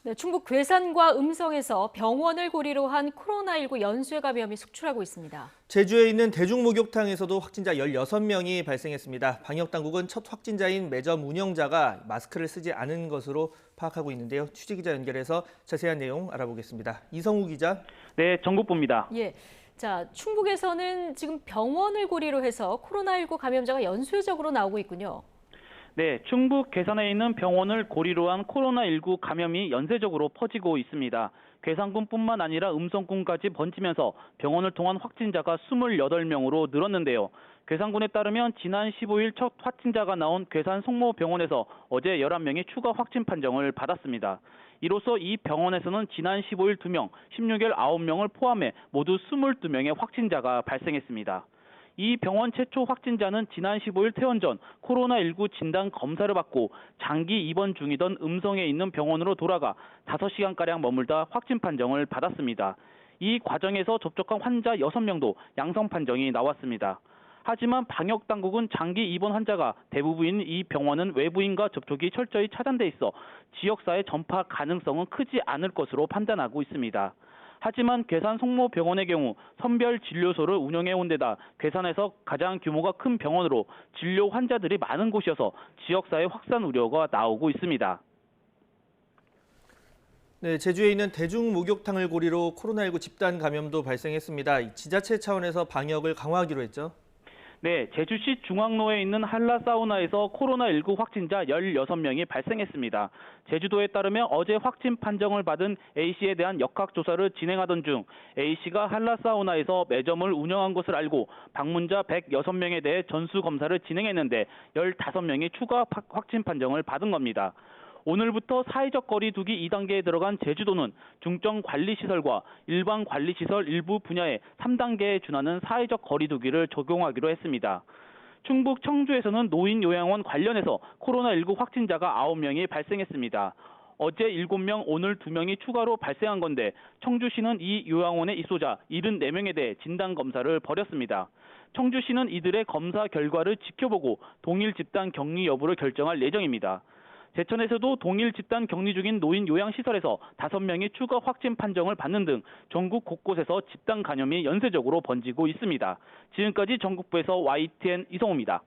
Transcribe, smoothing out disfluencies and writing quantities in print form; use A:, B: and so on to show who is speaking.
A: 네, 충북 괴산과 음성에서 병원을 고리로 한 코로나19 연쇄 감염이 속출하고 있습니다.
B: 제주에 있는 대중목욕탕에서도 확진자 16명이 발생했습니다. 방역당국은 첫 확진자인 매점 운영자가 마스크를 쓰지 않은 것으로 파악하고 있는데요. 취재기자 연결해서 자세한 내용 알아보겠습니다. 이성우 기자.
C: 네, 전국부입니다.
A: 예, 자, 충북에서는 지금 병원을 고리로 해서 코로나19 감염자가 연쇄적으로 나오고 있군요.
C: 네, 충북 괴산에 있는 병원을 고리로 한 코로나19 감염이 연쇄적으로 퍼지고 있습니다. 괴산군뿐만 아니라 음성군까지 번지면서 병원을 통한 확진자가 28명으로 늘었는데요. 괴산군에 따르면 지난 15일 첫 확진자가 나온 괴산 송모병원에서 어제 11명이 추가 확진 판정을 받았습니다. 이로써 이 병원에서는 지난 15일 2명, 16일 9명을 포함해 모두 22명의 확진자가 발생했습니다. 이 병원 최초 확진자는 지난 15일 퇴원 전 코로나19 진단 검사를 받고 장기 입원 중이던 음성에 있는 병원으로 돌아가 5시간가량 머물다 확진 판정을 받았습니다. 이 과정에서 접촉한 환자 6명도 양성 판정이 나왔습니다. 하지만 방역당국은 장기 입원 환자가 대부분인 이 병원은 외부인과 접촉이 철저히 차단돼 있어 지역사회 전파 가능성은 크지 않을 것으로 판단하고 있습니다. 하지만 괴산 송모병원의 경우 선별 진료소를 운영해온 데다 괴산에서 가장 규모가 큰 병원으로 진료 환자들이 많은 곳이어서 지역사회 확산 우려가 나오고 있습니다.
B: 네, 제주에 있는 대중목욕탕을 고리로 코로나19 집단 감염도 발생했습니다. 지자체 차원에서 방역을 강화하기로 했죠.
C: 네, 제주시 중앙로에 있는 한라사우나에서 코로나19 확진자 16명이 발생했습니다. 제주도에 따르면 어제 확진 판정을 받은 A씨에 대한 역학조사를 진행하던 중 A씨가 한라사우나에서 매점을 운영한 것을 알고 방문자 106명에 대해 전수검사를 진행했는데 15명이 추가 확진 판정을 받은 겁니다. 오늘부터 사회적 거리 두기 2단계에 들어간 제주도는 중증 관리시설과 일반 관리시설 일부 분야에 3단계에 준하는 사회적 거리 두기를 적용하기로 했습니다. 충북 청주에서는 노인 요양원 관련해서 코로나19 확진자가 9명이 발생했습니다. 어제 7명, 오늘 2명이 추가로 발생한 건데 청주시는 이 요양원의 입소자 74명에 대해 진단검사를 벌였습니다. 청주시는 이들의 검사 결과를 지켜보고 동일 집단 격리 여부를 결정할 예정입니다. 제천에서도 동일 집단 격리 중인 노인 요양시설에서 5명이 추가 확진 판정을 받는 등 전국 곳곳에서 집단 감염이 연쇄적으로 번지고 있습니다. 지금까지 전국부에서 YTN 이성호입니다.